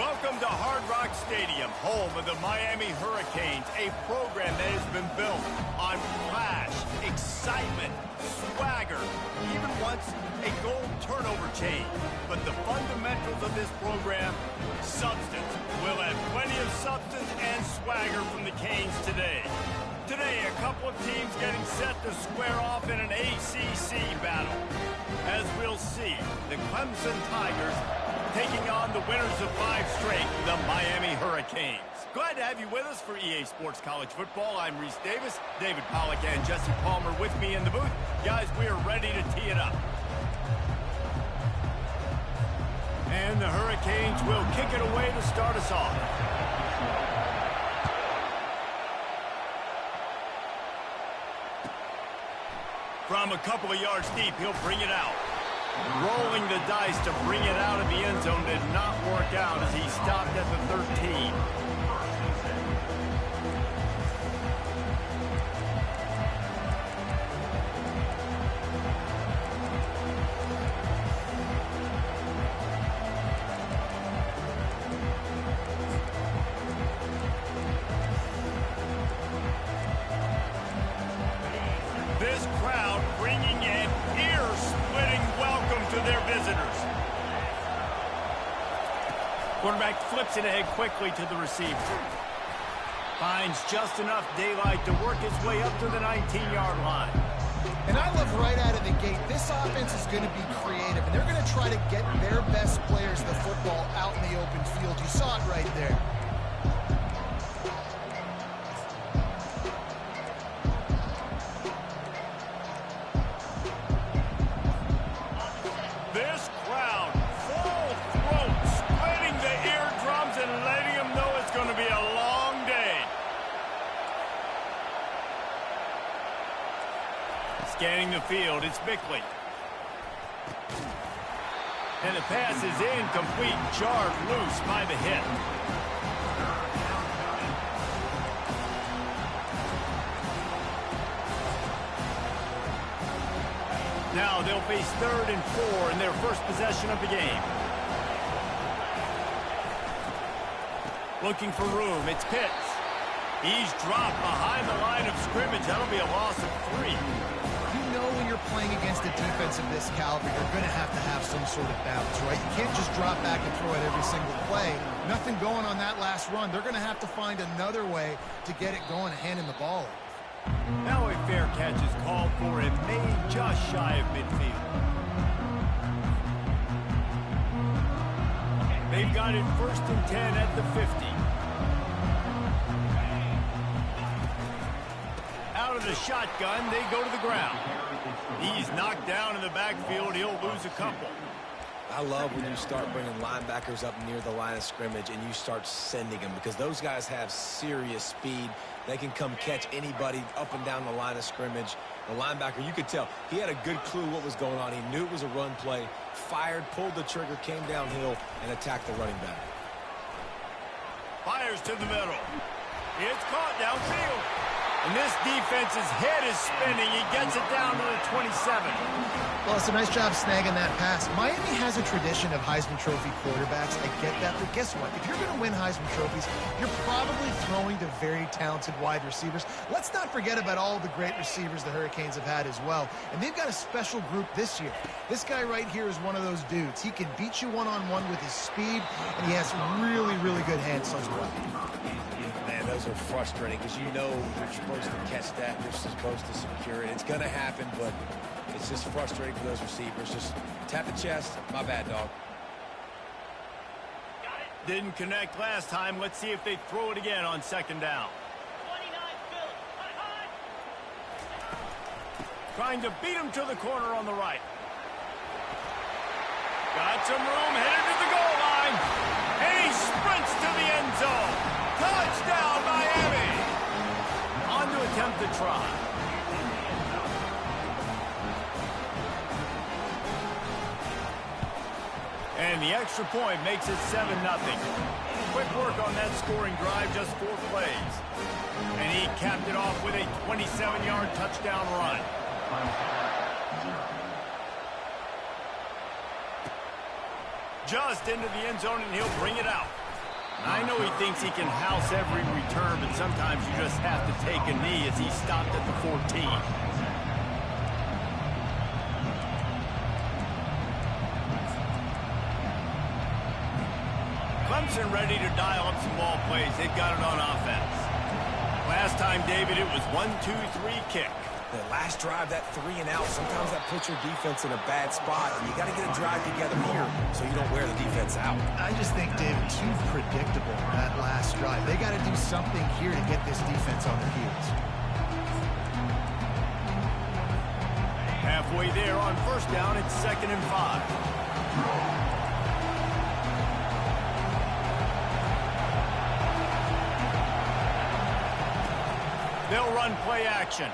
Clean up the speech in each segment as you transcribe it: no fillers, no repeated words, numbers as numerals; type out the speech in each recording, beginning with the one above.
Welcome to Hard Rock Stadium, home of the Miami Hurricanes, a program that has been built on flash, excitement, swagger, even once a goal turnover chain. But the fundamentals of this program, substance. We'll have plenty of substance and swagger from the Canes today. Today, a couple of teams getting set to square off in an ACC battle. As we'll see, the Clemson Tigers taking on the winners of 5 straight, the Miami Hurricanes. Glad to have you with us for EA Sports College Football. I'm Reese Davis, David Pollack and Jesse Palmer with me in the booth. Guys, we are ready to tee it up. And the Hurricanes will kick it away to start us off. From a couple of yards deep, he'll bring it out. Rolling the dice to bring it out of the end zone did not work out as he stopped at the 13. This crowd bringing an ear-splitting welcome to their visitors. Quarterback flips it ahead quickly to the receiver. Finds just enough daylight to work his way up to the 19-yard line. And I love right out of the gate, this offense is going to be creative, and they're going to try to get their best players the football out in the open field. You saw it right there. Scanning the field, it's Bickley. And the pass is incomplete, jarred loose by the hit. Now they'll face 3rd and 4 in their first possession of the game. Looking for room, it's Pitts. He's dropped behind the line of scrimmage. That'll be a loss of 3. When you're playing against a defense of this caliber, you're going to have some sort of balance, right? You can't just drop back and throw it every single play. Nothing going on that last run. They're going to have to find another way to get it going, handing the ball off. Now a fair catch is called for and made just shy of midfield. They've got it 1st and 10 at the 50. Out of the shotgun, they go to the ground. He's knocked down in the backfield. He'll lose a couple. I love when you start bringing linebackers up near the line of scrimmage and you start sending them, because those guys have serious speed. They can come catch anybody up and down the line of scrimmage. The linebacker, you could tell, he had a good clue what was going on. He knew it was a run play, fired, pulled the trigger, came downhill, and attacked the running back. Fires to the middle. It's caught downfield. And this defense's head is spinning. He gets it down to the 27. Well, it's a nice job snagging that pass. Miami has a tradition of Heisman Trophy quarterbacks. I get that, but guess what? If you're going to win Heisman Trophies, you're probably throwing to very talented wide receivers. Let's not forget about all the great receivers the Hurricanes have had as well. And they've got a special group this year. This guy right here is one of those dudes. He can beat you one-on-one with his speed, and he has really, really good hands as well. Man, those are frustrating because you know you're supposed to catch that. You're supposed to secure it. It's going to happen, but it's just frustrating for those receivers. Just tap the chest. My bad, dog. Didn't connect last time. Let's see if they throw it again on 2nd down. Trying to beat him to the corner on the right. Got some room, headed to the goal line. And he sprints to the end zone. Touchdown, Miami! On to attempt the try. And the extra point makes it 7-0. Quick work on that scoring drive, just 4 plays. And he capped it off with a 27-yard touchdown run. Just into the end zone, and he'll bring it out. I know he thinks he can house every return, but sometimes you just have to take a knee as he stopped at the 14. Clemson ready to dial up some ball plays. They've got it on offense. Last time, David, it was 1-2-3 kick. The last drive, that 3 and out, sometimes that puts your defense in a bad spot, and you got to get a drive together here so you don't wear the defense out. I just think, David, too predictable that last drive. They got to do something here to get this defense on their heels. Halfway there on first down, it's 2nd and 5. They'll run play action.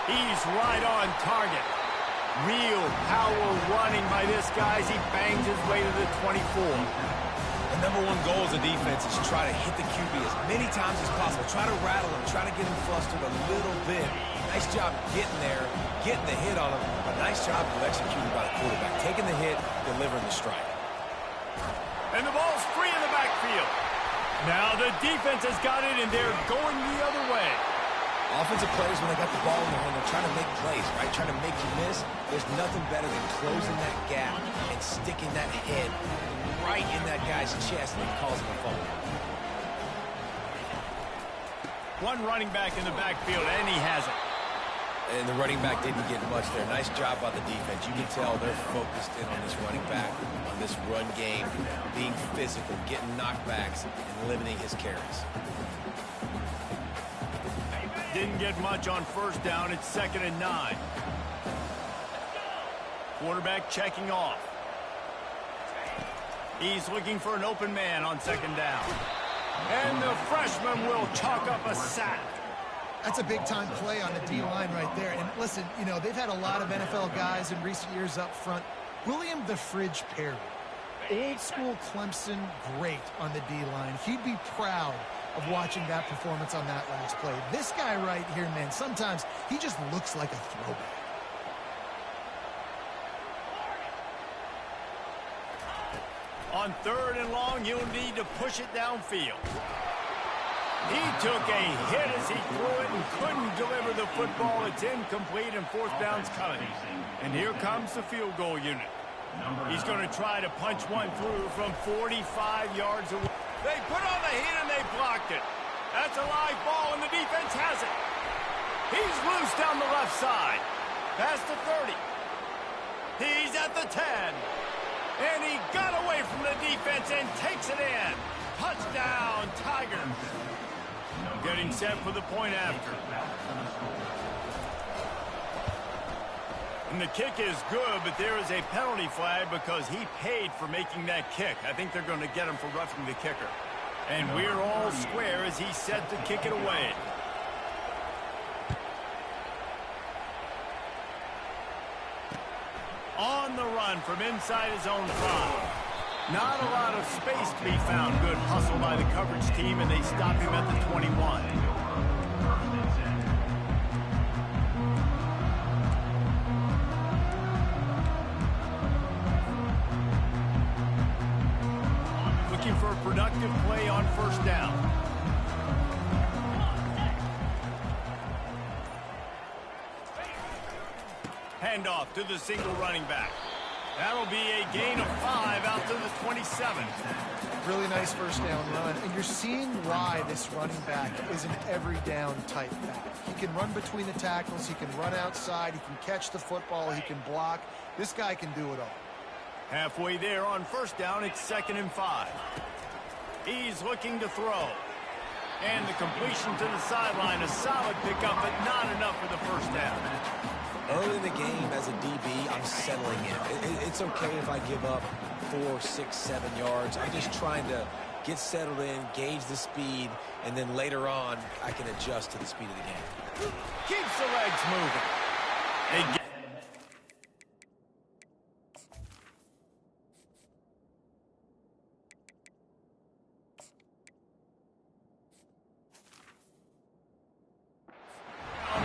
He's right on target. Real power running by this guy as he bangs his way to the 24. The number one goal as a defense is try to hit the QB as many times as possible. Try to rattle him. Try to get him flustered a little bit. Nice job getting there, getting the hit on him. But nice job of executing by the quarterback. Taking the hit, delivering the strike. And the ball's free in the backfield. Now the defense has got it, and they're going the other way. Offensive players, when they got the ball in their hand, they're trying to make plays, right? Trying to make you miss. There's nothing better than closing that gap and sticking that head right in that guy's chest and causing a fumble. One running back in the backfield, and he has it. And the running back didn't get much there. Nice job by the defense. You can tell they're focused in on this running back, on this run game, being physical, getting knockbacks, and limiting his carries. Didn't get much on first down. It's 2nd and 9. Quarterback checking off. He's looking for an open man on 2nd down. And the freshman will chalk up a sack. That's a big-time play on the D-line right there. And listen, you know, they've had a lot of NFL guys in recent years up front. William the Fridge Perry, old-school Clemson great on the D-line. He'd be proud of watching that performance on that last play. This guy right here, man, sometimes he just looks like a throwback. On 3rd and long, you'll need to push it downfield. He took a hit as he threw it and couldn't deliver the football. It's incomplete, and 4th down's coming. And here comes the field goal unit. He's going to try to punch one through from 45 yards away. They put on the heat and they blocked it. That's a live ball, and the defense has it. He's loose down the left side. Past the 30. He's at the 10. And he got away from the defense and takes it in. Touchdown, Tigers. Getting set for the point after. And the kick is good, but there is a penalty flag because he paid for making that kick. I think they're going to get him for roughing the kicker. And we're all square as he's set to kick it away. On the run from inside his own 5. Not a lot of space to be found. Good hustle by the coverage team, and they stop him at the 21. Looking for a productive play on first down. Handoff to the single running back. That'll be a gain of 5 out to the 27. Really nice first down run. And you're seeing why this running back is an every down type back. He can run between the tackles. He can run outside. He can catch the football. He can block. This guy can do it all. Halfway there on first down, it's 2nd and 5. He's looking to throw. And the completion to the sideline, a solid pickup, but not enough for the first down. Early in the game, as a DB, I'm settling in. It's okay if I give up 4, 6, 7 yards. I'm just trying to get settled in, gauge the speed, and then later on, I can adjust to the speed of the game. Keeps the legs moving.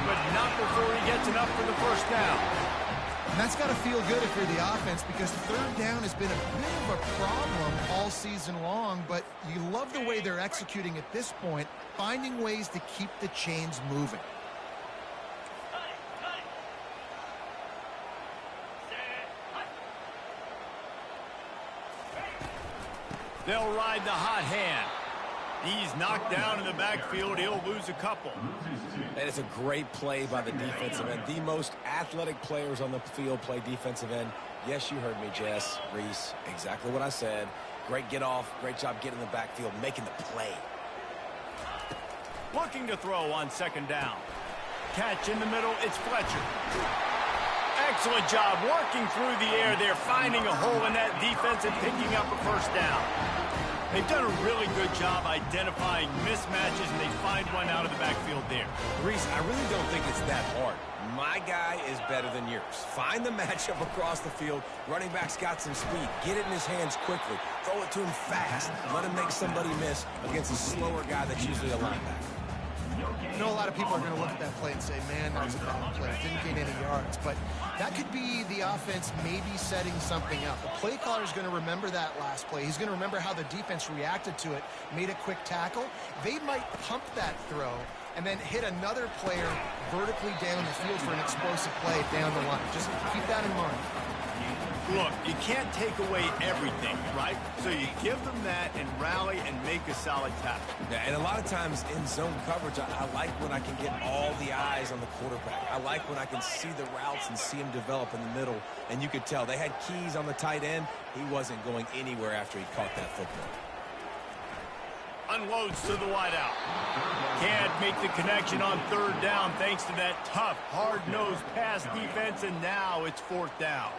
But not before he gets enough for the first down. And that's got to feel good if you're the offense, because third down has been a bit of a problem all season long, but you love the way they're executing at this point, finding ways to keep the chains moving. They'll ride the hot hand. He's knocked down in the backfield. He'll lose a couple. And it's a great play by the defensive end. The most athletic players on the field play defensive end. Yes, you heard me, Jess, Reese. Exactly what I said. Great get off. Great job getting in the backfield, making the play. Looking to throw on second down. Catch in the middle. It's Fletcher. Excellent job working through the air there, finding a hole in that defense and picking up a first down. They've done a really good job identifying mismatches, and they find one out of the backfield there. Reese, I really don't think it's that hard. My guy is better than yours. Find the matchup across the field. Running back's got some speed. Get it in his hands quickly. Throw it to him fast. Let him make somebody miss against a slower guy that's usually a linebacker. I know a lot of people are going to look at that play and say, man, that was a bad play. Didn't gain any yards. But that could be the offense maybe setting something up. The play caller is going to remember that last play. He's going to remember how the defense reacted to it, made a quick tackle. They might pump that throw and then hit another player vertically down the field for an explosive play down the line. Just keep that in mind. Look, you can't take away everything, right? So you give them that and rally and make a solid tackle. Yeah, and a lot of times in zone coverage, I like when I can get all the eyes on the quarterback. I like when I can see the routes and see him develop in the middle. And you could tell they had keys on the tight end. He wasn't going anywhere after he caught that football. Unloads to the wideout. Can't make the connection on third down thanks to that tough, hard-nosed pass defense, and now it's fourth down.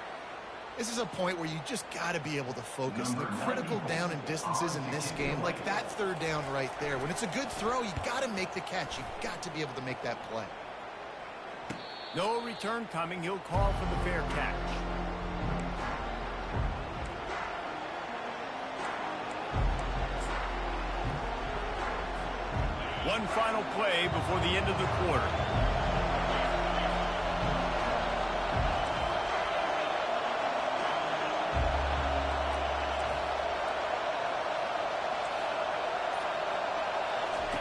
This is a point where you just got to be able to focus. The critical down and distances in this game, like that third down right there. When it's a good throw, you got to make the catch. You got to be able to make that play. No return coming. He'll call for the fair catch. One final play before the end of the quarter.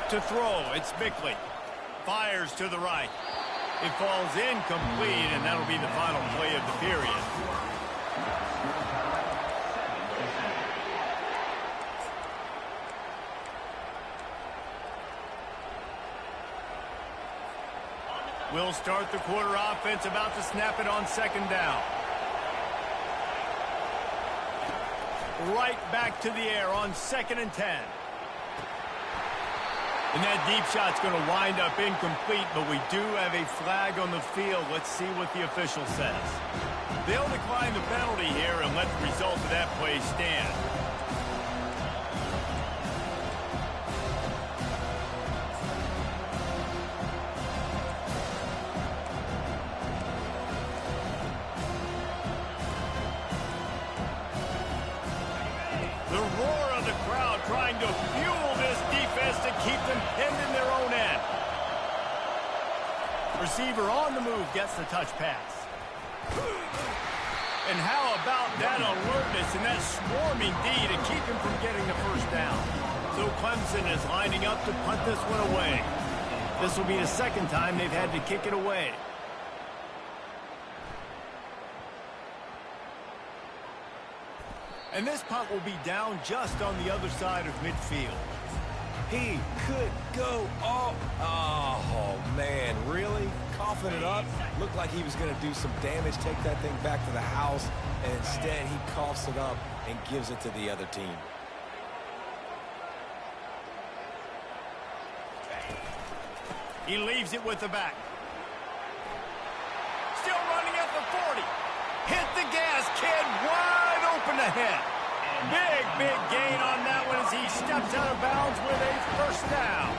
To throw, it's Bickley. Fires to the right. It falls incomplete, and that'll be the final play of the period. We'll start the quarter offense, about to snap it on second down. Right back to the air on 2nd and 10. And that deep shot's going to wind up incomplete, but we do have a flag on the field. Let's see what the official says. They'll decline the penalty here and let the result of that play stand. The roar of the crowd trying to fuel this defense to keep them pinned in their own end. Receiver on the move gets the touch pass. And how about that alertness and that swarming D to keep him from getting the first down? So Clemson is lining up to punt this one away. This will be the second time they've had to kick it away. And this punt will be down just on the other side of midfield. He could go all... Oh, man, really? Coughing it up? Looked like he was going to do some damage, take that thing back to the house, and instead he coughs it up and gives it to the other team. He leaves it with the back. Still running at the 40. Hit the gas, kid. Wide open ahead. Big gain on that one as he steps out of bounds with a first down.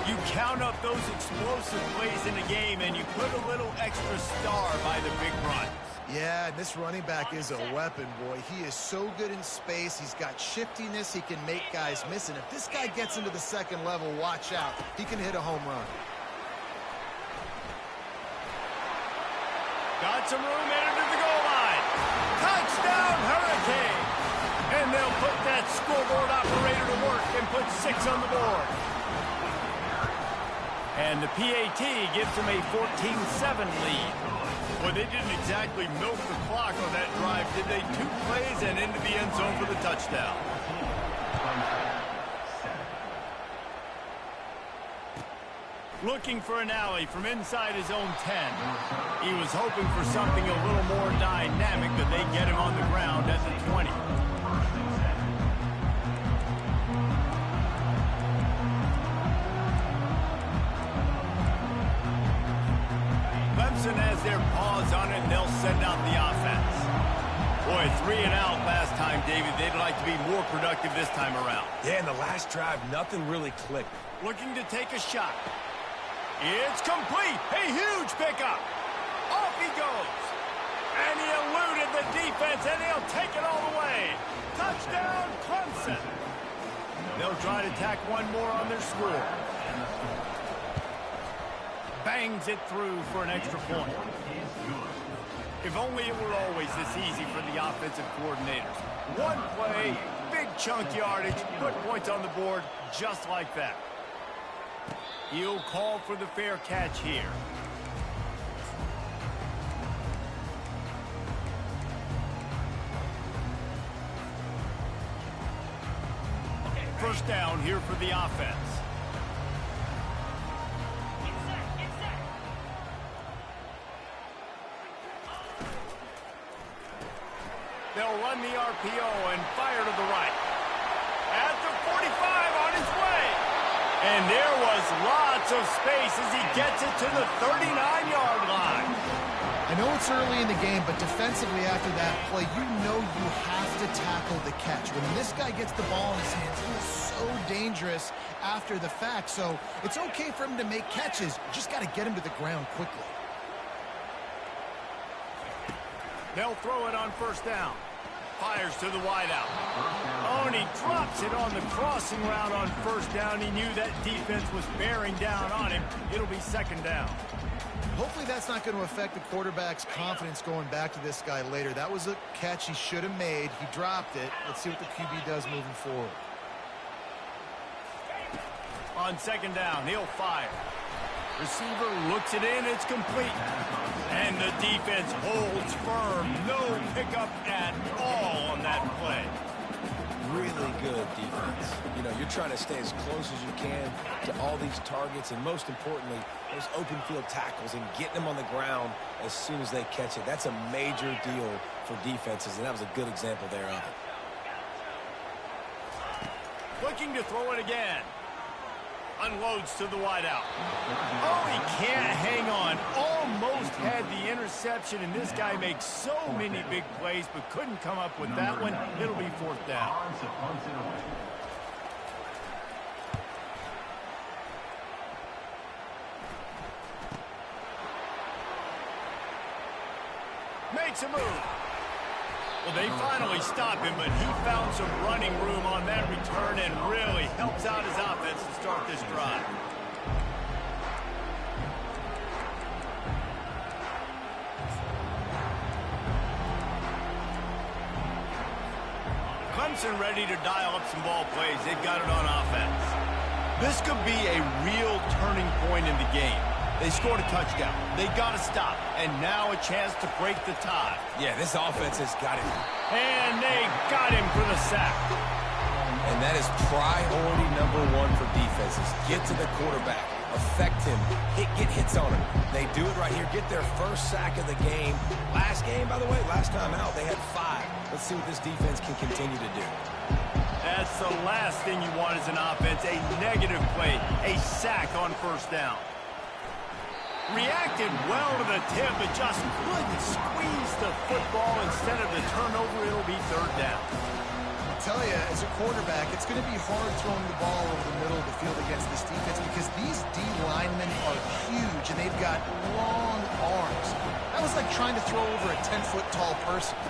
You count up those explosive plays in the game, and you put a little extra star by the big run. Yeah, this running back is a weapon, boy. He is so good in space. He's got shiftiness. He can make guys miss. And if this guy gets into the second level, watch out. He can hit a home run. Got some room headed to the goal line. Touchdown, Hurricane! And they'll put that scoreboard operator to work and put 6 on the board. And the PAT gives them a 14-7 lead. Well, they didn't exactly milk the clock on that drive, did they? 2 plays and into the end zone for the touchdown. Looking for an alley from inside his own 10. He was hoping for something a little more dynamic, but they get him on the ground at the 20. Clemson has their paws on it, and they'll send out the offense. Boy, 3 and out last time, David. They'd like to be more productive this time around. Yeah, in the last drive, nothing really clicked. Looking to take a shot. It's complete. A huge pickup. Off he goes. And he eluded the defense, and he'll take it all the way. Touchdown, Clemson. They'll try to tack one more on their score. Bangs it through for an extra point. If only it were always this easy for the offensive coordinators. One play, big chunk yardage, put points on the board just like that. He'll call for the fair catch here. First down here for the offense. They'll run the RPO and fire to the right. At the 45 on his way. And there was lots of space as he gets it to the 39-yard line. I know it's early in the game, but defensively after that play, you know you have to tackle the catch. When this guy gets the ball in his hands, he is so dangerous after the fact. So it's okay for him to make catches. You just got to get him to the ground quickly. They'll throw it on first down. Fires to the wideout. Oh, and he drops it on the crossing route on first down. He knew that defense was bearing down on him. It'll be second down. Hopefully that's not going to affect the quarterback's confidence going back to this guy later. That was a catch he should have made. He dropped it. Let's see what the QB does moving forward. On second down, he'll fire. Receiver looks it in. It's complete. And the defense holds firm. No pickup at all on that play. Really good defense. You know, you're trying to stay as close as you can to all these targets, and most importantly, those open field tackles and getting them on the ground as soon as they catch it. That's a major deal for defenses, and that was a good example there of it. Looking to throw it again. Unloads to the wideout. Oh, he can't hang on. Almost had the interception, and this guy makes so many big plays, but couldn't come up with that one. It'll be fourth down. Makes a move. Well, they finally stop him, but he found some running room on that return and really helps out his offense to start this drive. Clemson ready to dial up some ball plays. They've got it on offense. This could be a real turning point in the game. They scored a touchdown. They got to stop. And now a chance to break the tie. Yeah, this offense has got him. And they got him for the sack. And that is priority number one for defenses. Get to the quarterback. Affect him. Get hits on him. They do it right here. Get their first sack of the game. Last game, by the way, last time out, they had 5. Let's see what this defense can continue to do. That's the last thing you want as an offense. A negative play. A sack on first down. Reacted well to the tip, but just couldn't squeeze the football. Instead of the turnover, it'll be third down. I'll tell you, as a quarterback, it's going to be hard throwing the ball over the middle of the field against this defense because these D linemen are huge, and they've got long arms. That was like trying to throw over a 10-foot tall person.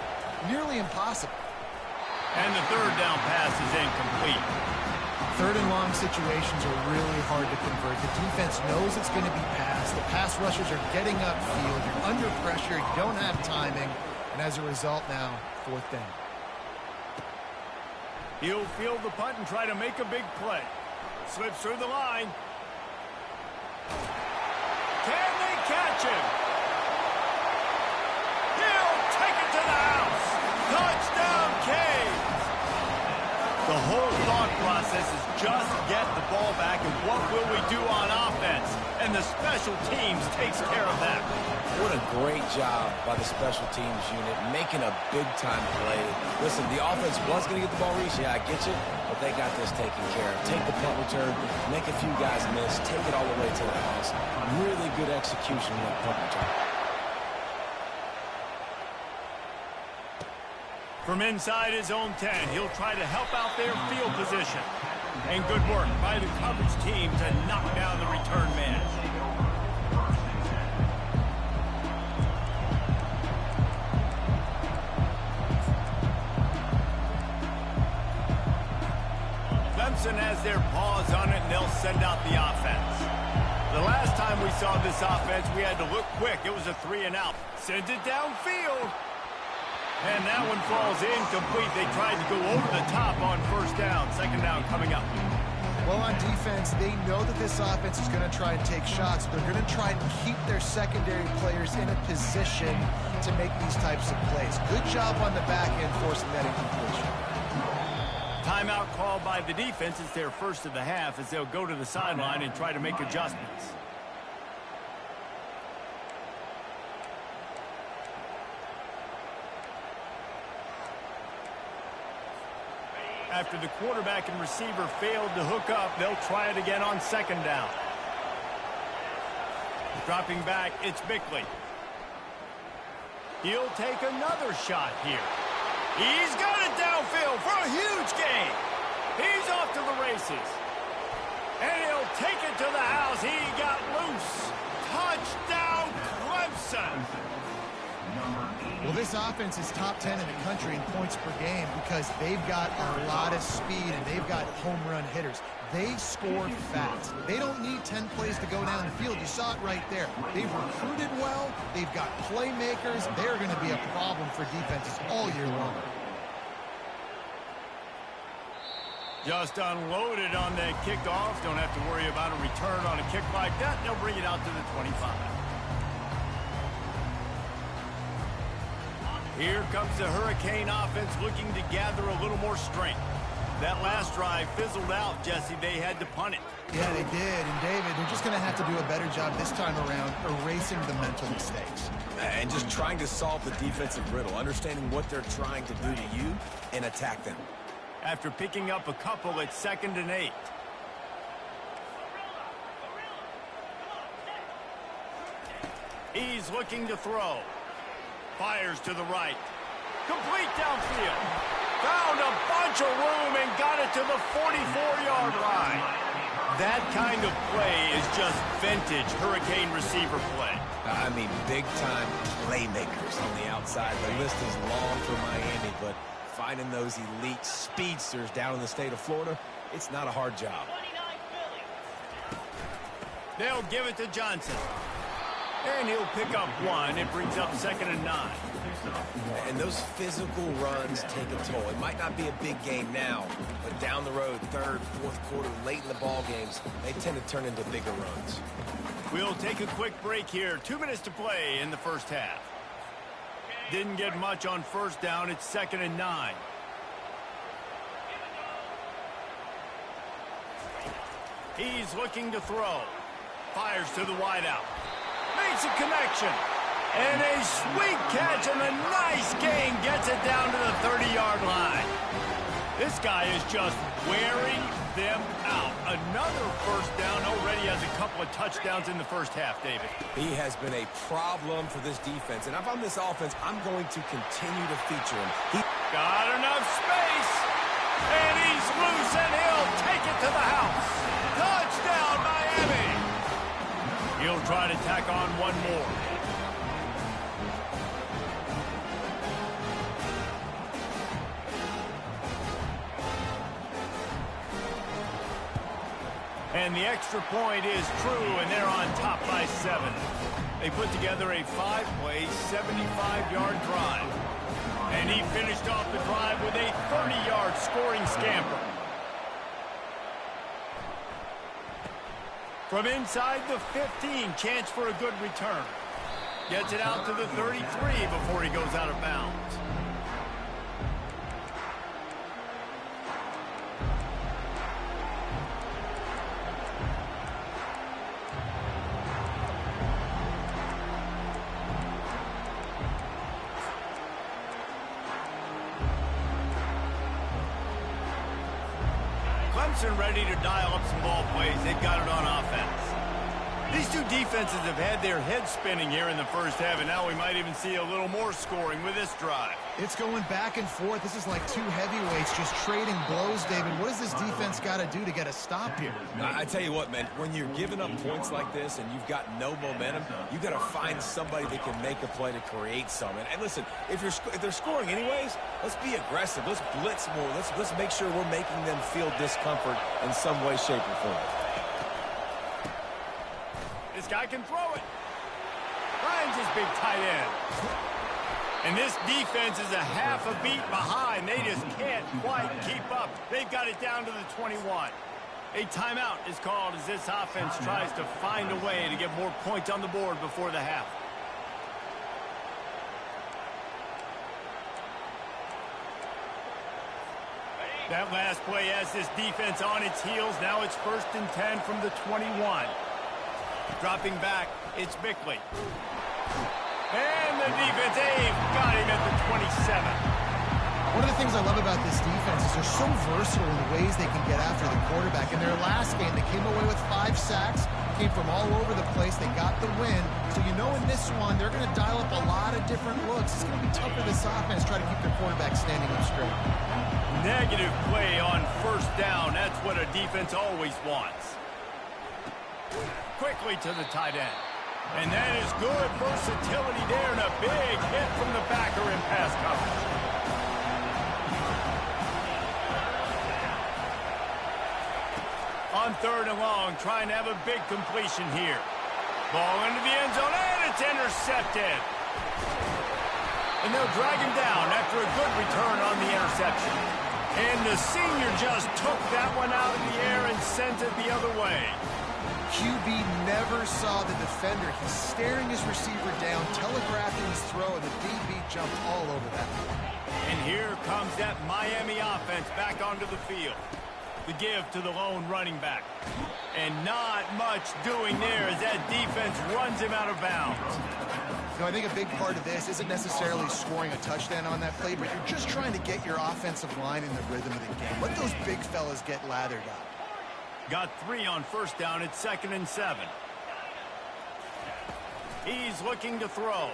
Nearly impossible. And the third down pass is incomplete. Third and long situations are really hard to convert. The defense knows it's going to be passed. The pass rushers are getting upfield. You're under pressure. You don't have timing. And as a result now, fourth down. He'll field the punt and try to make a big play. Slips through the line. Can they catch him? He'll take it to the house. Touchdown, Canes. The whole thought process is just get the ball back and what will we do on offense? And the special teams takes care of that. What a great job by the special teams unit, making a big-time play. Listen, the offense was going to get the ball reached. Yeah, I get you, but they got this taken care of. Take the punt return, make a few guys miss, take it all the way to the house. Really good execution on that punt return. From inside his own 10, he'll try to help out their field position. And good work by the coverage team to knock down the return man. Clemson has their paws on it, and they'll send out the offense. The last time we saw this offense, we had to look quick. It was a 3-and-out. Sends it downfield. And that one falls incomplete. They tried to go over the top on first down. Second down coming up. Well, on defense, they know that this offense is going to try and take shots. They're going to try and keep their secondary players in a position to make these types of plays. Good job on the back end forcing that incompletion. Timeout called by the defense. It's their first of the half as they'll go to the sideline and try to make adjustments. After the quarterback and receiver failed to hook up, they'll try it again on second down. Dropping back, it's Bickley. He'll take another shot here. He's got it downfield for a huge gain. He's off to the races. And he'll take it to the house. He got loose. Touchdown, Clemson. Well, this offense is top 10 in the country in points per game because they've got a lot of speed and they've got home run hitters. They score fast. They don't need 10 plays to go down the field. You saw it right there. They've recruited well. They've got playmakers. They're going to be a problem for defenses all year long. Just unloaded on that kickoff. Don't have to worry about a return on a kick like that. They'll bring it out to the 25. Here comes the Hurricane offense looking to gather a little more strength. That last drive fizzled out, Jesse. They had to punt it. Yeah, they did. And, David, they're just going to have to do a better job this time around erasing the mental mistakes. And just trying to solve the defensive riddle, understanding what they're trying to do to you and attack them. After picking up a couple at 2nd and 8. He's looking to throw. Fires to the right. Complete downfield. Found a bunch of room and got it to the 44-yard line. That kind of play is just vintage Hurricane receiver play. I mean, big-time playmakers on the outside. The list is long for Miami, but finding those elite speedsters down in the state of Florida, it's not a hard job. They'll give it to Johnson. And he'll pick up one. It brings up 2nd and 9. And those physical runs take a toll. It might not be a big game now, but down the road, 3rd, 4th quarter, late in the ball games, they tend to turn into bigger runs. We'll take a quick break here. 2 minutes to play in the first half. Didn't get much on first down. It's 2nd and 9. He's looking to throw. Fires to the wideout. Makes a connection. And a sweet catch and a nice gain gets it down to the 30-yard line. This guy is just wearing them out. Another first down. Already has a couple of touchdowns in the first half, David. He has been a problem for this defense. And if I'm this offense, I'm going to continue to feature him. He got enough space. And he's loose, and he'll take it to the house. Touchdown, Miami. He'll try to tack on one more. And the extra point is true, and they're on top by 7. They put together a 5-play, 75-yard drive. And he finished off the drive with a 30-yard scoring scamper. From inside the 15, chance for a good return. Gets it out to the 33 before he goes out of bounds. Clemson ready to dial up some ball plays. They've got it on offense. These two defenses have had their heads spinning here in the first half, and now we might even see a little more scoring with this drive. It's going back and forth. This is like two heavyweights just trading blows, David. What does this defense got to do to get a stop here? I tell you what, man, when you're giving up points like this and you've got no momentum, you've got to find somebody that can make a play to create some. And listen, if they're scoring anyways, let's be aggressive. Let's blitz more. Let's make sure we're making them feel discomfort in some way, shape, or form. This guy can throw it. Finds his big tight end. And this defense is a half a beat behind. They just can't quite keep up. They've got it down to the 21. A timeout is called as this offense tries to find a way to get more points on the board before the half. That last play has this defense on its heels. Now it's 1st and 10 from the 21. Dropping back, it's Bickley. And the defense, they've got him at the 27. One of the things I love about this defense is they're so versatile in the ways they can get after the quarterback. In their last game, they came away with 5 sacks, came from all over the place. They got the win. So you know in this one, they're going to dial up a lot of different looks. It's going to be tough for this offense to try to keep their quarterback standing up straight. Negative play on 1st down. That's what a defense always wants. Quickly to the tight end. And that is good versatility there, and a big hit from the backer in pass coverage. On 3rd and long, trying to have a big completion here. Ball into the end zone, and it's intercepted. And they'll drag him down after a good return on the interception. And the senior just took that one out of the air and sent it the other way. QB never saw the defender. He's staring his receiver down, telegraphing his throw, and the DB jumped all over that. And here comes that Miami offense back onto the field. The give to the lone running back. And not much doing there as that defense runs him out of bounds. You know, I think a big part of this isn't necessarily scoring a touchdown on that play, but you're just trying to get your offensive line in the rhythm of the game. Let those big fellas get lathered up. Got 3 on 1st down at 2nd and 7. He's looking to throw.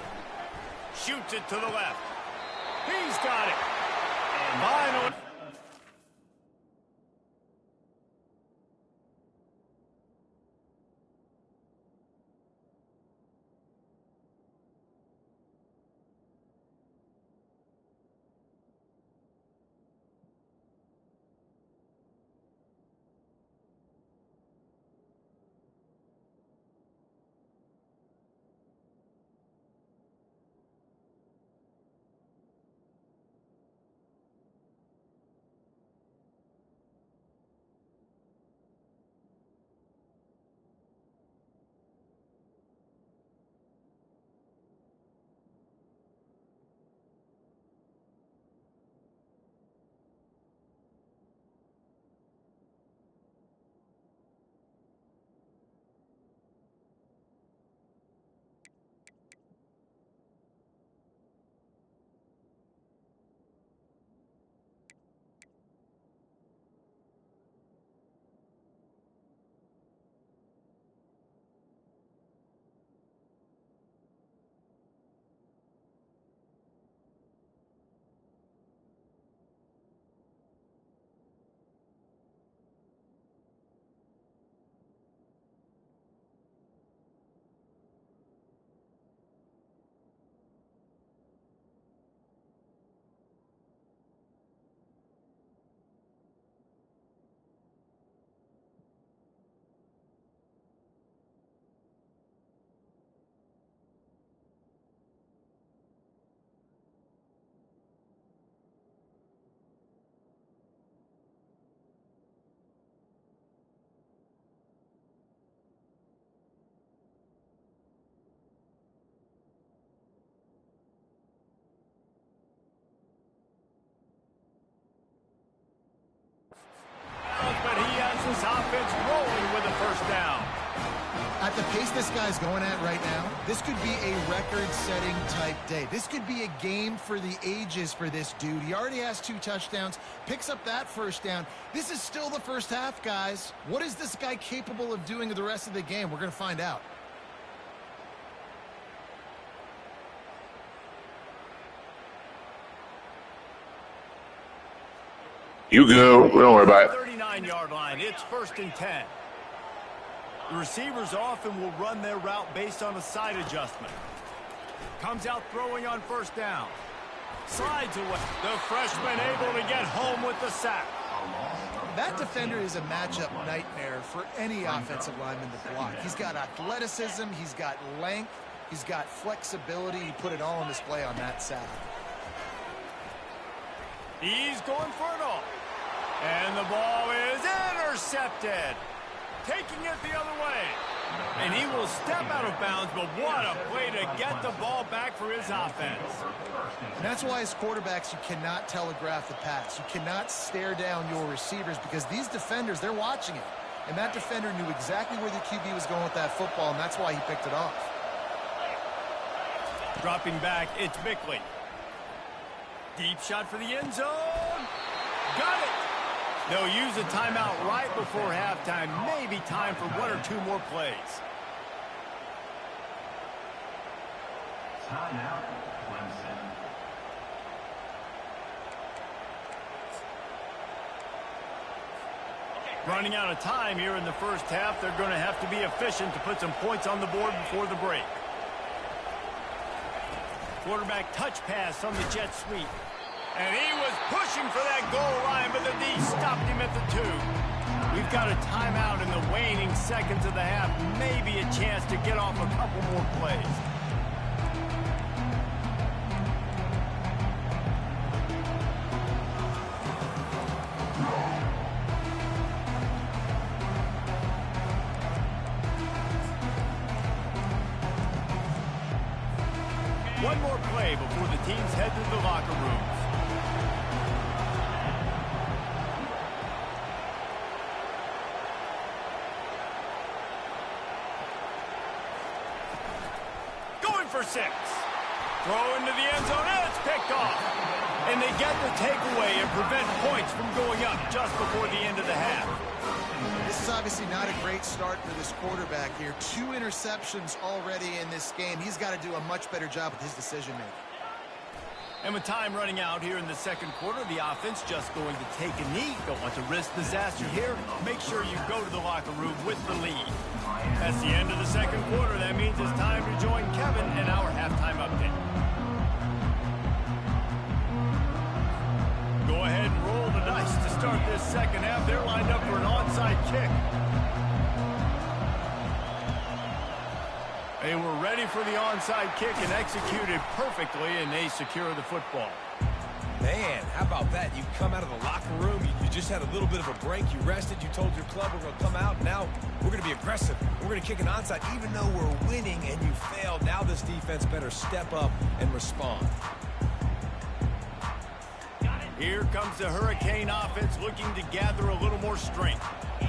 Shoots it to the left. He's got it. And finally. At the pace this guy's going at right now, this could be a record-setting type day. This could be a game for the ages for this dude. He already has 2 touchdowns, picks up that first down. This is still the first half, guys. What is this guy capable of doing the rest of the game? We're going to find out. You go. Don't worry about it. 39-yard line. It's 1st and 10. The receivers often will run their route based on a side adjustment. Comes out throwing on 1st down. Slides away. The freshman able to get home with the sack. That defender is a matchup nightmare for any offensive lineman to block. He's got athleticism, he's got length, he's got flexibility. He put it all on display on that sack. He's going for it all. And the ball is intercepted. Taking it the other way. And he will step out of bounds, but what a play to get the ball back for his offense. And that's why as quarterbacks, you cannot telegraph the pass. You cannot stare down your receivers because these defenders, they're watching it. And that defender knew exactly where the QB was going with that football, and that's why he picked it off. Dropping back, it's Bickley. Deep shot for the end zone. Got it. They'll use a timeout right before halftime. Maybe time for 1 or 2 more plays. Timeout, Clemson. Running out of time here in the first half. They're going to have to be efficient to put some points on the board before the break. Quarterback touch pass on the jet sweep. And he was pushing for that goal line, but the D stopped him at the 2. We've got a timeout in the waning seconds of the half. Maybe a chance to get off a couple more plays. One more play before the teams head to the locker rooms. Going for 6. Throw into the end zone, and it's picked off. And they get the takeaway and prevent points from going up just before the end of the half. This is obviously not a great start for this quarterback here. 2 interceptions already in this game. He's got to do a much better job with his decision-making. And with time running out here in the second quarter, the offense just going to take a knee. Don't want to risk disaster here. Make sure you go to the locker room with the lead. That's the end of the second quarter. That means it's time to join Kevin in our halftime update. Go ahead and roll the dice to start this second half. They're lined up for an onside kick. They were ready for the onside kick and executed perfectly, and they secure the football. Man, how about that? You come out of the locker room, you just had a little bit of a break, you rested, you told your club we're going to come out, now we're going to be aggressive. We're going to kick an onside, even though we're winning and you failed. Now this defense better step up and respond. Here comes the Hurricane offense looking to gather a little more strength.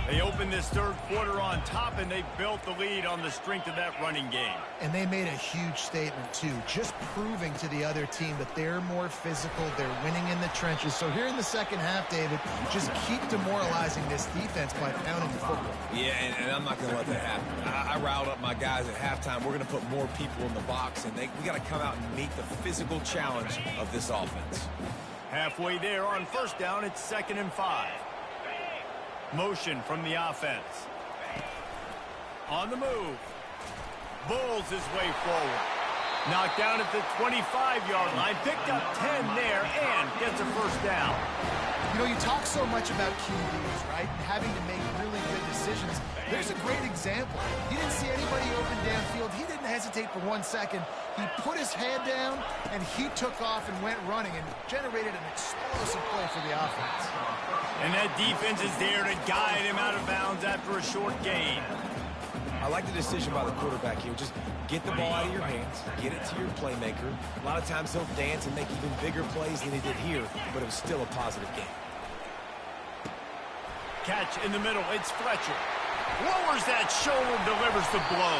They opened this third quarter on top, and they built the lead on the strength of that running game. And they made a huge statement, too, just proving to the other team that they're more physical, they're winning in the trenches. So here in the second half, David, just keep demoralizing this defense by pounding the football. Yeah, and I'm not going to let that happen. I riled up my guys at halftime. We're going to put more people in the box, and we got to come out and meet the physical challenge of this offense. Halfway there on first down, it's 2nd and 5. Motion from the offense. On the move. Bulls his way forward. Knocked down at the 25-yard line. Picked up 10 there and gets a first down. You know, you talk so much about QBs, right? And having to make really good decisions. There's a great example. He didn't see anybody open downfield. He didn't hesitate for 1 second. He put his head down, and he took off and went running and generated an explosive play for the offense. And that defense is there to guide him out of bounds after a short gain. I like the decision by the quarterback here. Just get the ball out of your hands, get it to your playmaker. A lot of times he'll dance and make even bigger plays than he did here, but it was still a positive game. Catch in the middle. It's Fletcher. Lowers that shoulder, delivers the blow.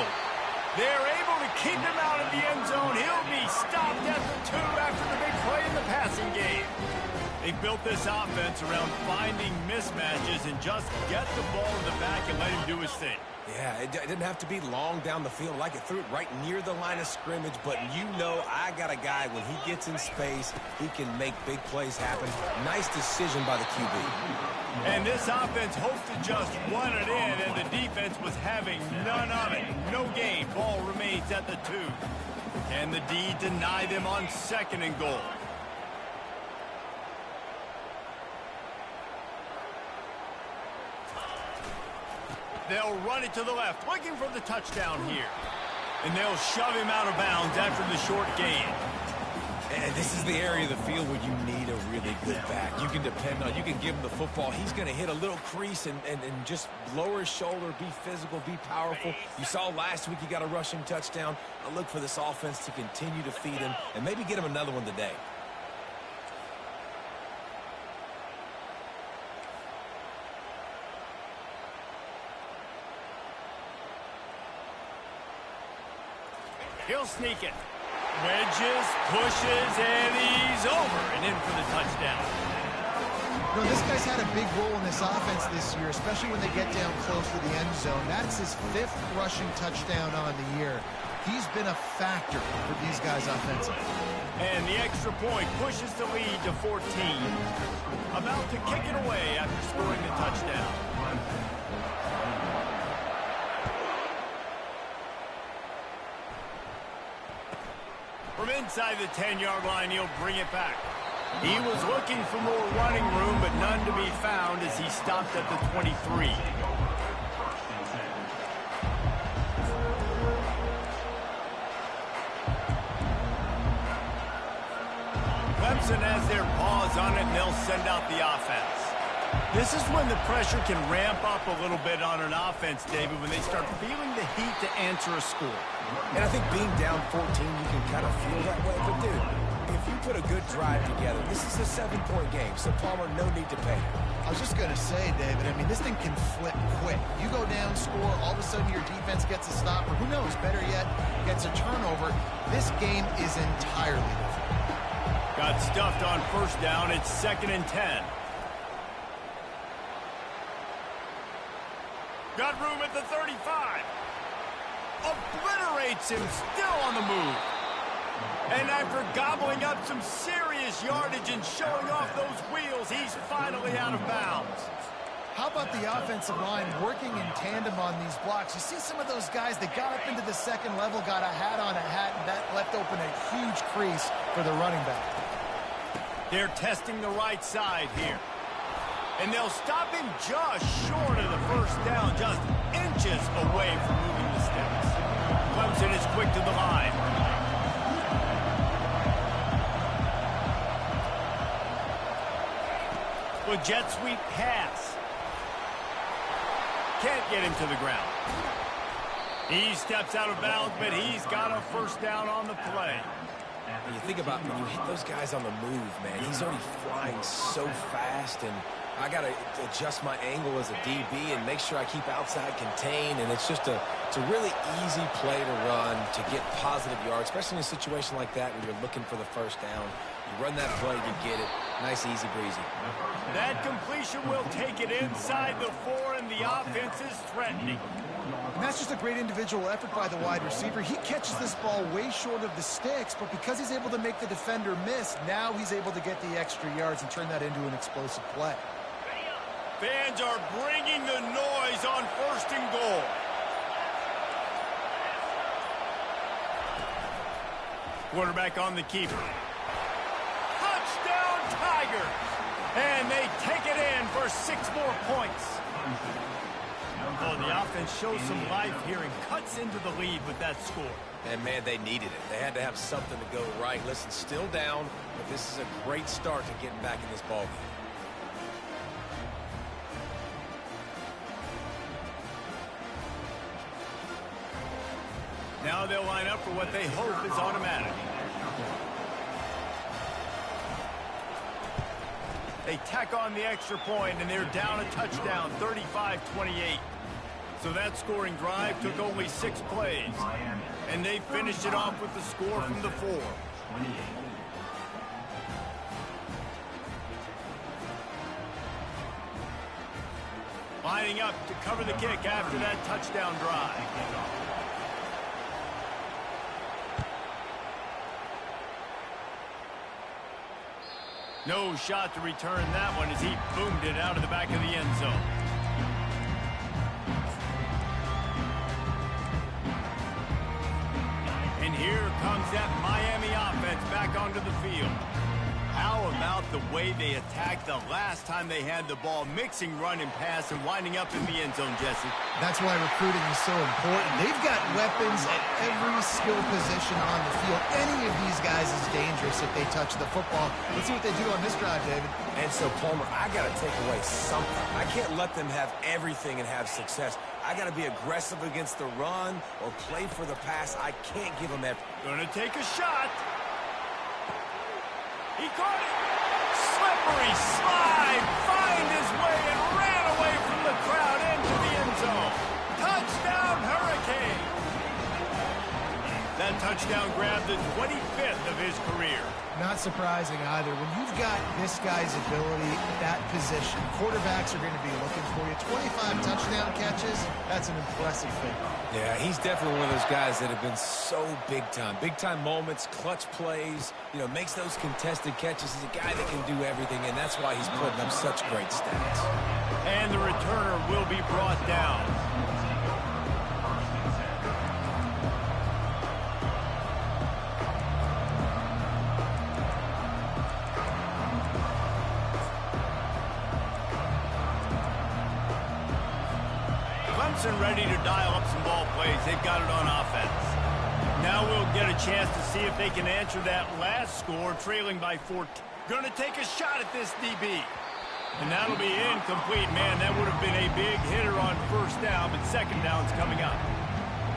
They're able to keep him out of the end zone. He'll be stopped at the 2 after the big play in the passing game. They built this offense around finding mismatches and just get the ball in the back and let him do his thing. Yeah, it didn't have to be long down the field. Like it threw it right near the line of scrimmage, but you know I got a guy, when he gets in space, he can make big plays happen. Nice decision by the QB. And this offense hoped to just run it in, and the defense was having none of it. No gain. Ball remains at the 2. Can the D deny them on 2nd and goal? They'll run it to the left, looking for the touchdown here. And they'll shove him out of bounds after the short gain. And this is the area of the field where you need a really good back. You can depend on, you can give him the football. He's going to hit a little crease and just lower his shoulder, be physical, be powerful. You saw last week he got a rushing touchdown. I look for this offense to continue to feed him and maybe get him another one today. He'll sneak it. Wedges, pushes, and he's over and in for the touchdown. You know, this guy's had a big role in this offense this year, especially when they get down close to the end zone. That's his 5th rushing touchdown on the year. He's been a factor for these guys offensively. And the extra point pushes the lead to 14. About to kick it away after scoring the touchdown. From inside the 10-yard line, he'll bring it back. He was looking for more running room, but none to be found as he stopped at the 23. Clemson has their paws on it, and they'll send out the offense. This is when the pressure can ramp up a little bit on an offense, David, when they start feeling the heat to answer a score. And I think being down 14, you can kind of feel that way. But, dude, if you put a good drive together, this is a 7-point game, so Palmer, no need to pay. I was just going to say, David, I mean, this thing can flip quick. You go down, score, all of a sudden your defense gets a stop, or who knows, better yet, gets a turnover. This game is entirely different. Got stuffed on 1st down. It's 2nd and 10. Got room at the 35. Obliterates him, still on the move. And after gobbling up some serious yardage and showing off those wheels, he's finally out of bounds. How about the offensive line working in tandem on these blocks? You see some of those guys that got up into the 2nd level, got a hat on a hat, and that left open a huge crease for the running back. They're testing the right side here. And they'll stop him just short of the 1st down, just inches away from moving the sticks. Clemson is quick to the line. With jet sweep pass. Can't get him to the ground. He steps out of bounds, but he's got a 1st down on the play. When you think about when you hit those guys on the move, man, he's already flying so fast, and I got to adjust my angle as a DB and make sure I keep outside contained, and it's just it's a really easy play to run to get positive yards, especially in a situation like that where you're looking for the 1st down. You run that play, you get it. Nice, easy breezy. That completion will take it inside the 4, and the offense is threatening. And that's just a great individual effort by the wide receiver. He catches this ball way short of the sticks, but because he's able to make the defender miss, now he's able to get the extra yards and turn that into an explosive play. Fans are bringing the noise on 1st and goal. Quarterback on the keeper. Touchdown, Tigers! And they take it in for 6 more points. Oh, the offense shows some life here and cuts into the lead with that score. And, man, they needed it. They had to have something to go right. Listen, still down, but this is a great start to getting back in this ballgame. Now they'll line up for what they hope is automatic. They tack on the extra point, and they're down a touchdown, 35-28. So that scoring drive took only 6 plays. And they finished it off with the score from the 4. Lining up to cover the kick after that touchdown drive. No shot to return that one as he boomed it out of the back of the end zone. And here comes that Miami offense back onto the field. How about the way they attacked the last time they had the ball, mixing run and pass and winding up in the end zone, Jesse? That's why recruiting is so important. They've got weapons at every skill position on the field. Any of these guys is dangerous if they touch the football. Let's see what they do on this drive, David. And so, Palmer, I got to take away something. I can't let them have everything and have success. I got to be aggressive against the run or play for the pass. I can't give them everything. Gonna take a shot. He caught it. Slippery slide. Find his way and ran away from the crowd into the end zone. Touchdown, Hurricane. That touchdown grabbed the 25th of his career. Not surprising either. When you've got this guy's ability at that position, quarterbacks are going to be looking for you. 25 touchdown catches, that's an impressive thing. Yeah, he's definitely one of those guys that have been so big time. Big time moments, clutch plays, makes those contested catches. He's a guy that can do everything, and that's why he's putting up such great stats. And the returner will be brought down. Ready to dial up some ball plays. They've got it on offense. Now we'll get a chance to see if they can answer that last score, trailing by 14. Going to take a shot at this DB. And that'll be incomplete. Man, that would have been a big hitter on first down, but second down's coming up.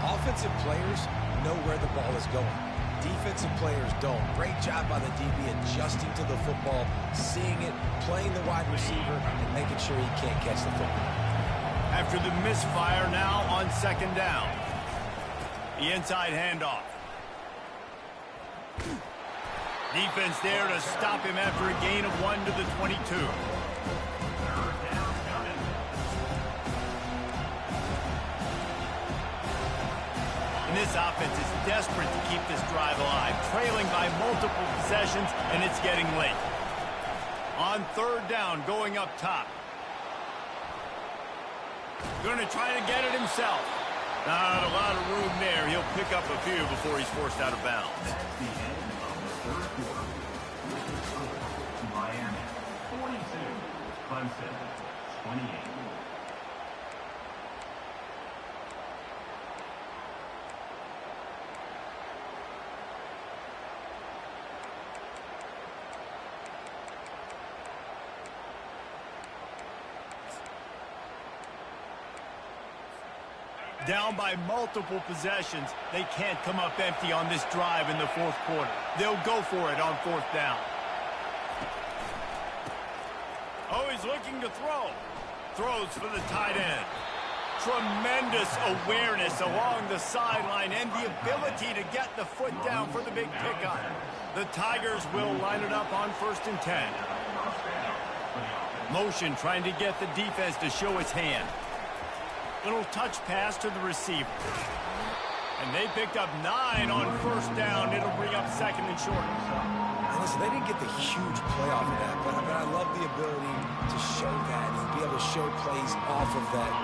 Offensive players know where the ball is going. Defensive players don't. Great job by the DB adjusting to the football, seeing it, playing the wide receiver, and making sure he can't catch the football. After the misfire, now on second down. The inside handoff. Defense there to stop him after a gain of 1 to the 22. And this offense is desperate to keep this drive alive, trailing by multiple possessions, and it's getting late. On third down, going up top. Going to try to get it himself. Not a lot of room there. He'll pick up a few before he's forced out of bounds. That's the end of the third quarter. Miami, 42. Clemson, 28. Down by multiple possessions, they can't come up empty on this drive in the fourth quarter. They'll go for it on fourth down. Oh, he's looking to throw. Throws for the tight end. Tremendous awareness along the sideline and the ability to get the foot down for the big pickup. The Tigers will line it up on 1st and 10. Motion trying to get the defense to show its hand. Little touch pass to the receiver. And they picked up 9 on first down. It'll bring up second and short. Listen, they didn't get the huge play off of that, but I love the ability to show that and be able to show plays off of that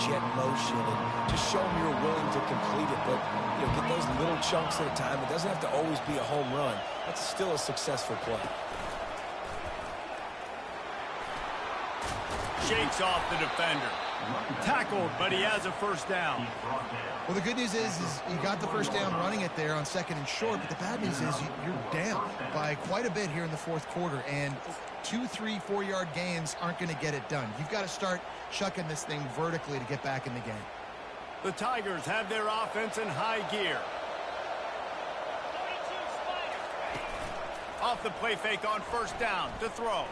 jet motion and just show them you're willing to complete it. But get those little chunks at a time. It doesn't have to always be a home run. That's still a successful play. Shakes off the defender. Tackled, but he has a first down. Well, the good news is you got the first down running it there on second and short, but the bad news is you're down by quite a bit here in the fourth quarter, and 2, 3, 4-yard gains aren't going to get it done. You've got to start chucking this thing vertically to get back in the game. The Tigers have their offense in high gear. Off the play fake on first down to throw.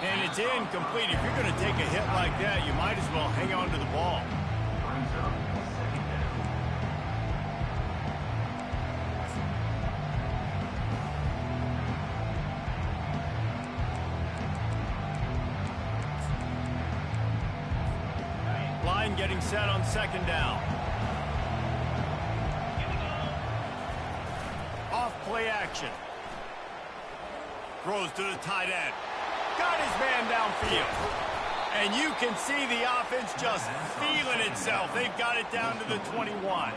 And it's incomplete. If you're going to take a hit like that, you might as well hang on to the ball. Brings up second down. Line getting set on second down. Off play action. Throws to the tight end. Got his man downfield. And you can see the offense just feeling itself. They've got it down to the 21.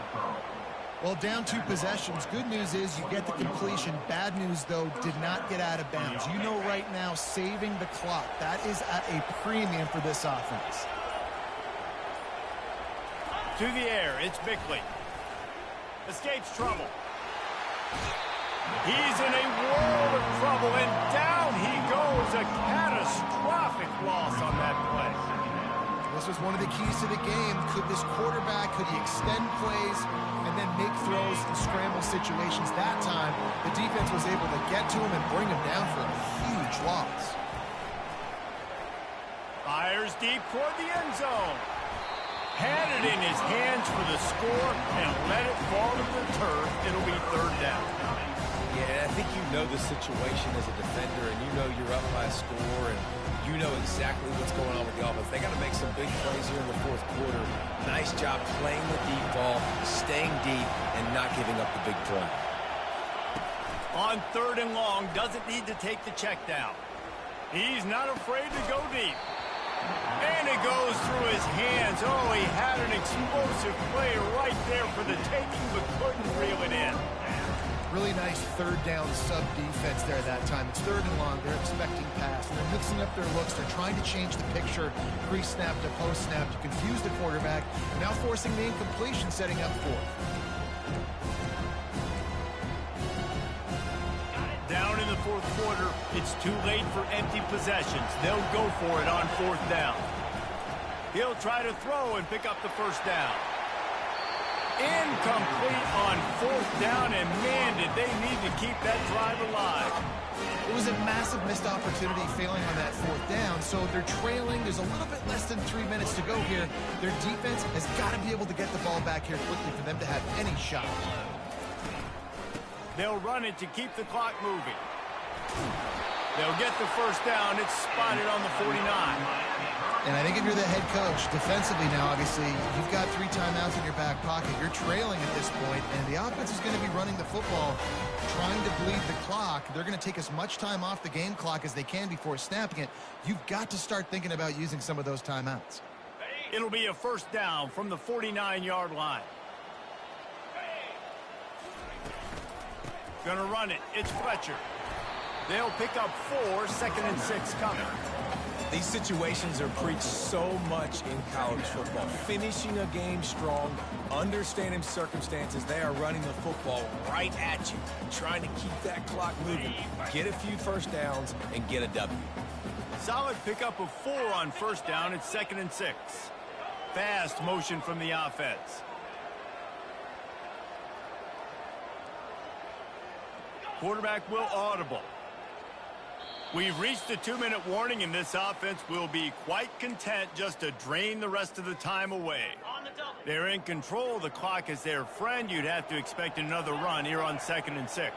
Well, down 2 possessions. Good news is you get the completion. Bad news, though, did not get out of bounds. You know right now, saving the clock. That is at a premium for this offense. To the air, it's Bickley. Escapes trouble. He's in a world of trouble, and down he goes. A catastrophic loss on that play. This was one of the keys to the game. Could this quarterback, could he extend plays and then make throws in scramble situations? That time, the defense was able to get to him and bring him down for a huge loss. Fires deep toward the end zone. Had it in his hands for the score and let it fall to the turf. It'll be third down. Yeah, I think you know the situation as a defender, and you know you're up by a score, and you know exactly what's going on with the offense. They got to make some big plays here in the fourth quarter. Nice job playing the deep ball, staying deep, and not giving up the big play. On third and long, doesn't need to take the check down. He's not afraid to go deep. And it goes through his hands. Oh, he had an explosive play right there for the taking, but couldn't reel it in. Really nice third down sub defense there that time. It's third and long. They're expecting pass. They're mixing up their looks. They're trying to change the picture pre-snap to post-snap to confuse the quarterback. Now forcing the incompletion, setting up fourth. Down in the fourth quarter, it's too late for empty possessions. They'll go for it on fourth down. He'll try to throw and pick up the first down. Incomplete on fourth down, and man, did they need to keep that drive alive. It was a massive missed opportunity failing on that fourth down, so they're trailing. There's a little bit less than 3 minutes to go here. Their defense has got to be able to get the ball back here quickly for them to have any shot. They'll run it to keep the clock moving. They'll get the first down. It's spotted on the 49. And I think if you're the head coach, defensively now, obviously, you've got 3 timeouts in your back pocket. You're trailing at this point, and the offense is going to be running the football, trying to bleed the clock. They're going to take as much time off the game clock as they can before snapping it. You've got to start thinking about using some of those timeouts. It'll be a first down from the 49-yard line. Gonna run it. It's Fletcher. They'll pick up 4, 2nd and 6 coming. These situations are preached so much in college football. Finishing a game strong, understanding circumstances. They are running the football right at you, trying to keep that clock moving, get a few first downs, and get a W. Solid pickup of 4 on first down. It's 2nd and 6. Fast motion from the offense. Quarterback will audible. We've reached the 2-minute warning, and this offense will be quite content just to drain the rest of the time away. They're in control of the clock as their friend. You'd have to expect another run here on 2nd and 6.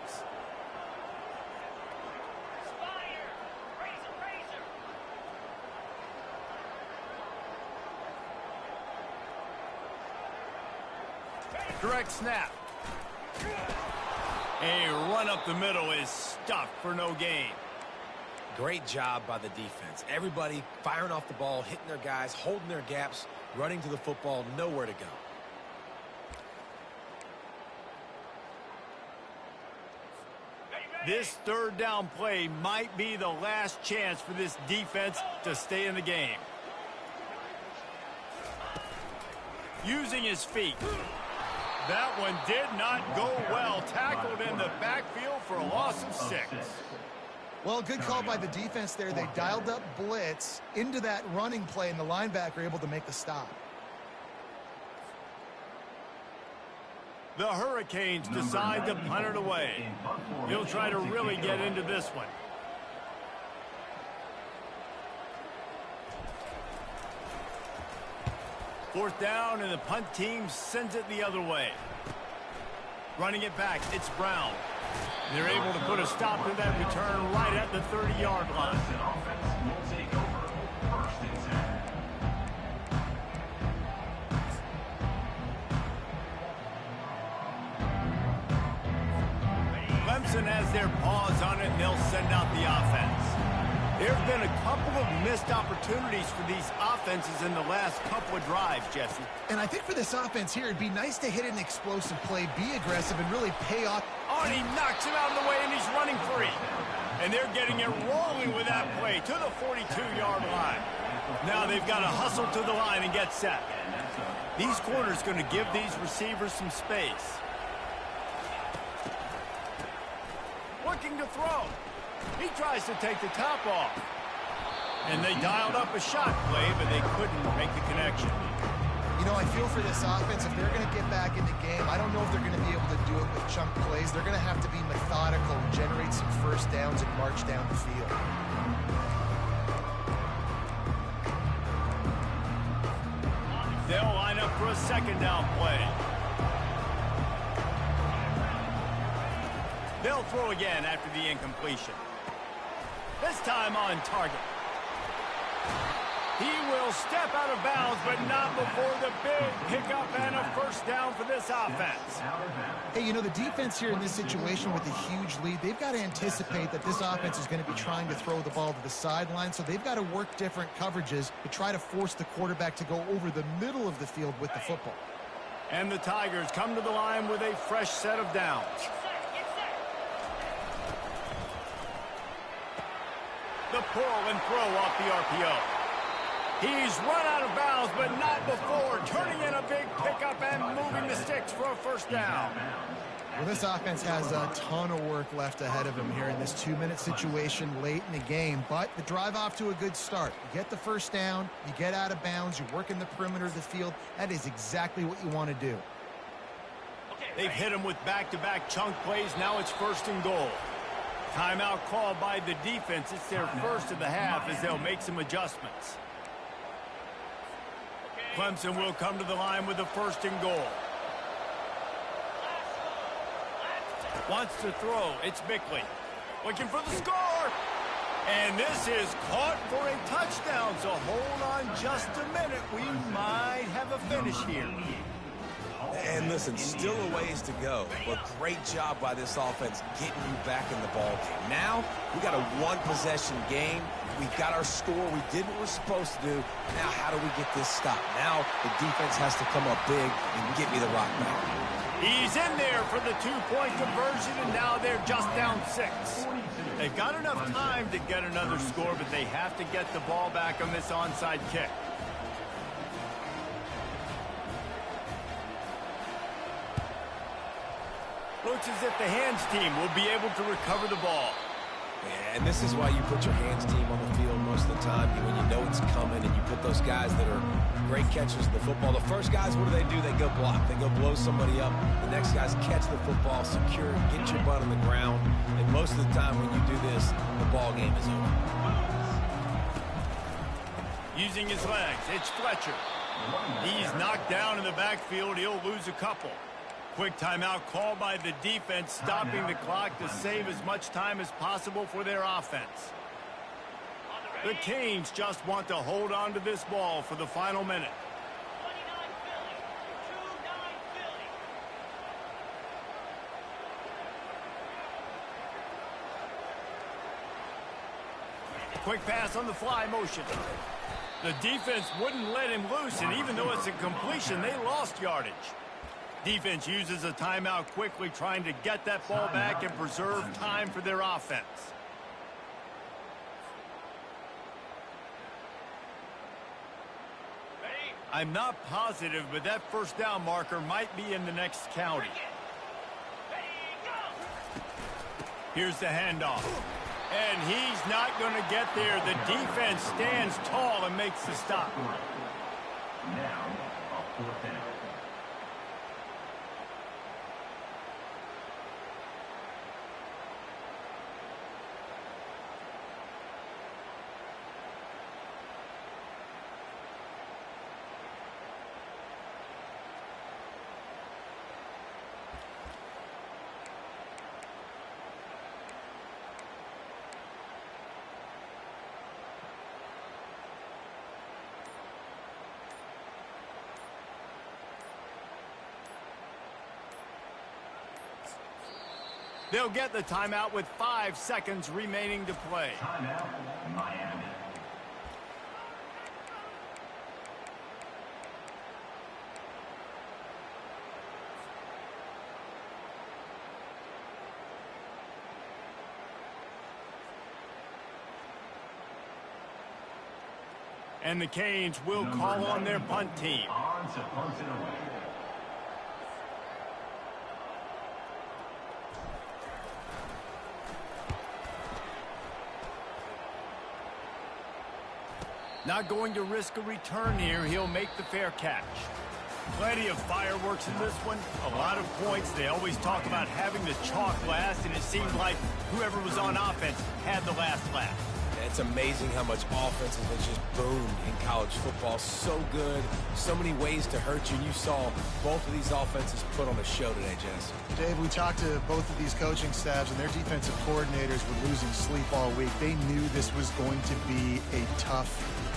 Direct snap. A run up the middle is stuffed for no gain. Great job by the defense. Everybody firing off the ball, hitting their guys, holding their gaps, running to the football, nowhere to go. This third down play might be the last chance for this defense to stay in the game. Using his feet. That one did not go well. Tackled in the backfield for a loss of 6. Well, good call by the defense there. They dialed up blitz into that running play, and the linebacker able to make the stop. The Hurricanes decide to punt it away. He'll try to really get into this one. Fourth down, and the punt team sends it the other way. Running it back, it's Brown. They're able to put a stop to that return right at the 30-yard line. Clemson offense will take over. First and 10. Clemson has their paws on it, and they'll send out the offense. There have been a couple of missed opportunities for these offenses in the last couple of drives, Jesse. And I think for this offense here, it'd be nice to hit an explosive play, be aggressive, and really pay off. Oh, and he knocks him out of the way, and he's running free. And they're getting it rolling with that play to the 42-yard line. Now they've got to hustle to the line and get set. These corners going to give these receivers some space. Looking to throw. He tries to take the top off. And they dialed up a shot play, but they couldn't make the connection. You know, I feel for this offense, if they're going to get back in the game, I don't know if they're going to be able to do it with chunk plays. They're going to have to be methodical and generate some first downs and march down the field. They'll line up for a second down play. They'll throw again after the incompletion. This time on target. He will step out of bounds, but not before the big pickup and a first down for this offense. Hey, you know, the defense here in this situation with a huge lead, they've got to anticipate that this offense is going to be trying to throw the ball to the sideline, so they've got to work different coverages to try to force the quarterback to go over the middle of the field with the football. And the Tigers come to the line with a fresh set of downs. The pull and throw off the RPO. He's run out of bounds, but not before turning in a big pickup and moving the sticks for a first down. Well, this offense has a ton of work left ahead of them here in this 2-minute situation late in the game, but the drive off to a good start. You get the first down, you get out of bounds, you work in the perimeter of the field. That is exactly what you want to do. They've hit him with back-to-back chunk plays. Now it's first and goal. Timeout called by the defense. It's their first of the half as they'll make some adjustments. Clemson will come to the line with the first and goal. Wants to throw. It's Bickley. Looking for the score. And this is caught for a touchdown. So hold on just a minute. We might have a finish here. And listen, still a ways to go, but great job by this offense getting you back in the ball game. Now, we got a one-possession game. We've got our score. We did what we're supposed to do. Now, how do we get this stopped? Now, the defense has to come up big and get me the rock back. He's in there for the two-point conversion, and now they're just down 6. They've got enough time to get another score, but they have to get the ball back on this onside kick. Looks as if the hands team will be able to recover the ball. Yeah, and this is why you put your hands team on the field most of the time, when you know it's coming, and you put those guys that are great catchers of the football. The first guys, what do? They go block. They go blow somebody up. The next guys catch the football, secure, get your butt on the ground. And most of the time when you do this, the ball game is over. Using his legs, it's Fletcher. He's knocked down in the backfield. He'll lose a couple. Quick timeout called by the defense, stopping the clock to save as much time as possible for their offense. The Canes just want to hold on to this ball for the final minute. Quick pass on the fly motion. The defense wouldn't let him loose, and even though it's a completion, they lost yardage. Defense uses a timeout quickly, trying to get that ball back and preserve time for their offense. I'm not positive, but that first down marker might be in the next county. Here's the handoff. And he's not going to get there. The defense stands tall and makes the stop. Now, a fourth down. They'll get the timeout with 5 seconds remaining to play. Timeout, Miami. And the Canes will call on their punt team. On to punt it away. Not going to risk a return here. He'll make the fair catch. Plenty of fireworks in this one. A lot of points. They always talk about having the chalk last, and it seemed like whoever was on offense had the last laugh. It's amazing how much offense has just boomed in college football. So good, so many ways to hurt you. And you saw both of these offenses put on a show today, Jess. Dave, we talked to both of these coaching staffs, and their defensive coordinators were losing sleep all week. They knew this was going to be a tough